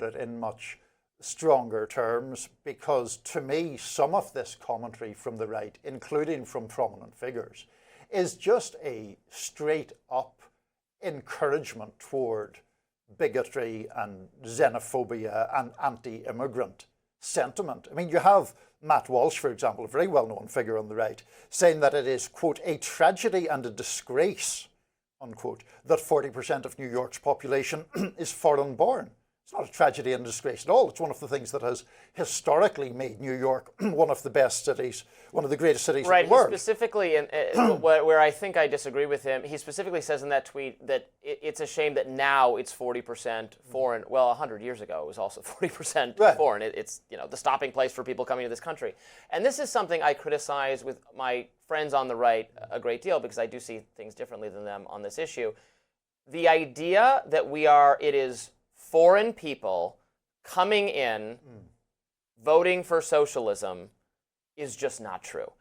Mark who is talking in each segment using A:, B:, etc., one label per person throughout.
A: it in much stronger terms, because to me, some of this commentary from the right, including from prominent figures, is just a straight up encouragement toward bigotry and xenophobia and anti-immigrant sentiment. I mean, you have Matt Walsh, for example, a very well-known figure on the right, saying that it is, quote, a tragedy and a disgrace, unquote, that 40% of New York's population is foreign-born. It's not a tragedy and disgrace at all. It's one of the things that has historically made New York one of the best cities, one of the greatest cities in the world.
B: Right. He specifically, where I think I disagree with him, he specifically says in that tweet that it's a shame that now it's 40% foreign. Well, 100 years ago it was also 40% foreign. It's the stopping place for people coming to this country. And this is something I criticize with my friends on the right a great deal, because I do see things differently than them on this issue. The idea that it is foreign people coming in, voting for socialism, is just not true.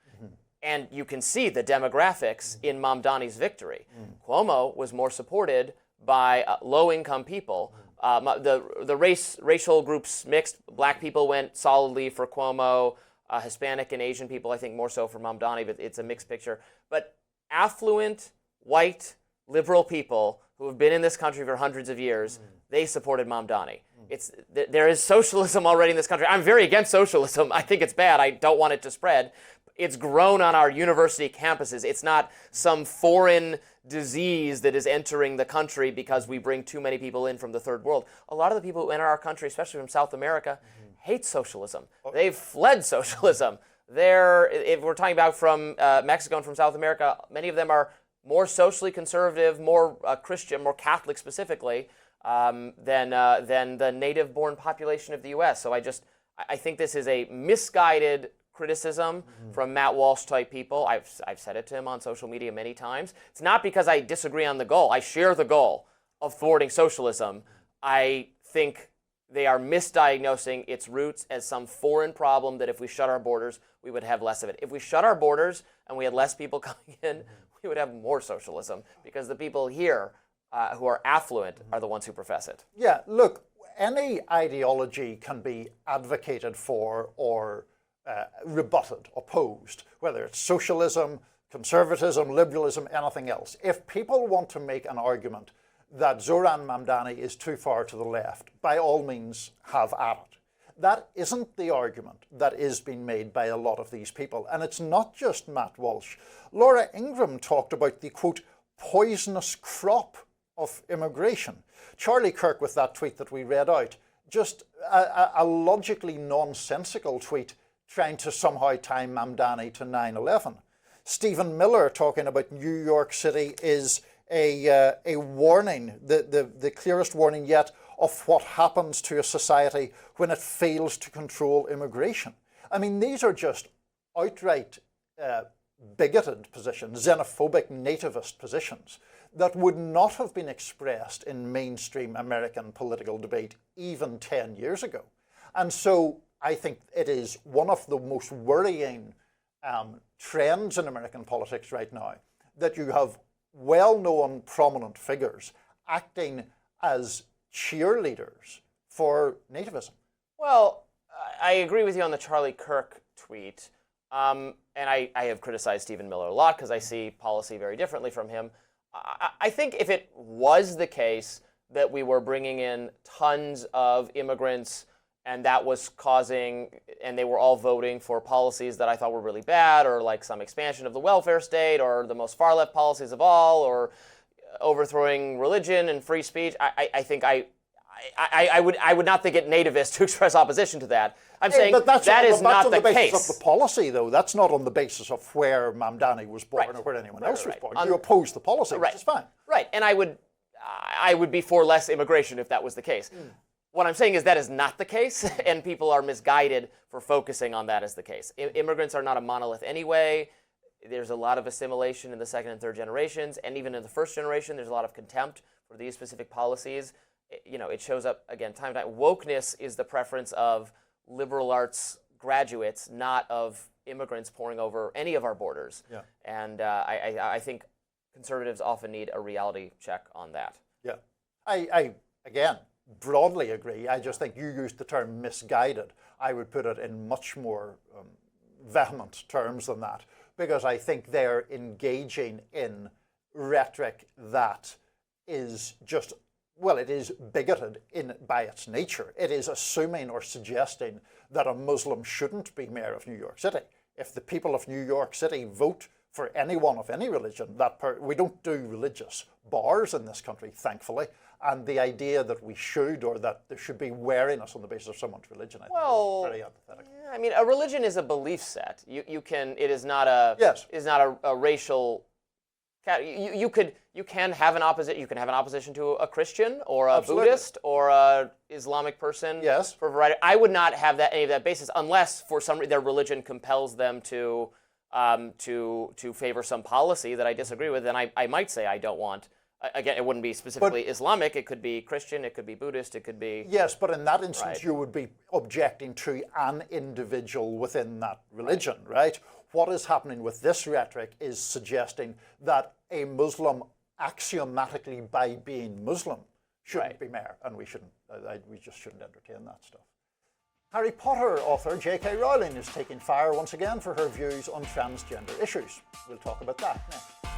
B: And you can see the demographics in Mamdani's victory. Cuomo was more supported by low-income people. The racial groups mixed. Black people went solidly for Cuomo. Hispanic and Asian people, I think, more so for Mamdani, but it's a mixed picture. But affluent, white, liberal people who have been in this country for hundreds of years, they supported Mamdani. There is socialism already in this country. I'm very against socialism. I think it's bad. I don't want it to spread. It's grown on our university campuses. It's not some foreign disease that is entering the country because we bring too many people in from the third world. A lot of the people who enter our country, especially from South America, hate socialism. They've fled socialism. If we're talking about from Mexico and from South America, many of them are more socially conservative, more Christian, more Catholic specifically, than the native-born population of the U.S. So I think this is a misguided criticism from Matt Walsh-type people. I've said it to him on social media many times. It's not because I disagree on the goal. I share the goal of thwarting socialism. I think they are misdiagnosing its roots as some foreign problem that if we shut our borders, we would have less of it. If we shut our borders and we had less people coming in, we would have more socialism, because the people here who are affluent are the ones who profess it.
A: Yeah, look, any ideology can be advocated for or rebutted, opposed, whether it's socialism, conservatism, liberalism, anything else. If people want to make an argument that Zoran Mamdani is too far to the left, by all means have at it. That isn't the argument that is being made by a lot of these people. And it's not just Matt Walsh. Laura Ingraham talked about the, quote, poisonous crop of immigration. Charlie Kirk, with that tweet that we read out, just a logically nonsensical tweet trying to somehow tie Mamdani to 9/11. Stephen Miller talking about New York City is a warning, the clearest warning yet of what happens to a society when it fails to control immigration. I mean, these are just outright bigoted positions, xenophobic nativist positions that would not have been expressed in mainstream American political debate even 10 years ago. And so I think it is one of the most worrying trends in American politics right now that you have well-known prominent figures acting as cheerleaders for nativism.
B: Well, I agree with you on the Charlie Kirk tweet. And I have criticized Stephen Miller a lot because I see policy very differently from him. I think if it was the case that we were bringing in tons of immigrants and that was causing, and they were all voting for policies that I thought were really bad, or like some expansion of the welfare state, or the most far-left policies of all, or overthrowing religion and free speech, I think I would not think it nativist to express opposition to that. I'm saying that is not the case. That's on the basis of
A: the policy, though. That's not on the basis of where Mamdani was born or where anyone else was born. You oppose the policy, which is fine.
B: Right, and I would be for less immigration if that was the case. What I'm saying is that is not the case, and people are misguided for focusing on that as the case. Immigrants are not a monolith anyway. There's a lot of assimilation in the second and third generations, and even in the first generation, there's a lot of contempt for these specific policies. It shows up, again, time to time. Wokeness is the preference of liberal arts graduates, not of immigrants pouring over any of our borders. Yeah. And I think conservatives often need a reality check on that.
A: Yeah. I again, broadly agree. I just think you used the term misguided. I would put it in much more vehement terms than that, because I think they're engaging in rhetoric that is just, well, it is bigoted by its nature. It is assuming or suggesting that a Muslim shouldn't be mayor of New York City. If the people of New York City vote for anyone of any religion, we don't do religious bars in this country, thankfully. And the idea that we should, or that there should be wariness on the basis of someone's religion, I think is very antithetical.
B: I mean, a religion is a belief set. You can. It is not a.
A: Yes.
B: Is not a racial. You can have an opposition. You can have an opposition to a Christian or a
A: Absolutely.
B: Buddhist or a Islamic person.
A: Yes.
B: For a variety. I would not have any of that basis unless for some reason their religion compels them to favor some policy that I disagree with. Then I might say I don't want. Again, it wouldn't be specifically Islamic. It could be Christian. It could be Buddhist. It could be.
A: Yes, but in that instance,
B: Right.
A: you would be objecting to an individual within that religion, right? What is happening with this rhetoric is suggesting that a Muslim, axiomatically by being Muslim, shouldn't
B: Right.
A: be mayor, and we shouldn't. We just shouldn't entertain that stuff. Harry Potter author J.K. Rowling is taking fire once again for her views on transgender issues. We'll talk about that next.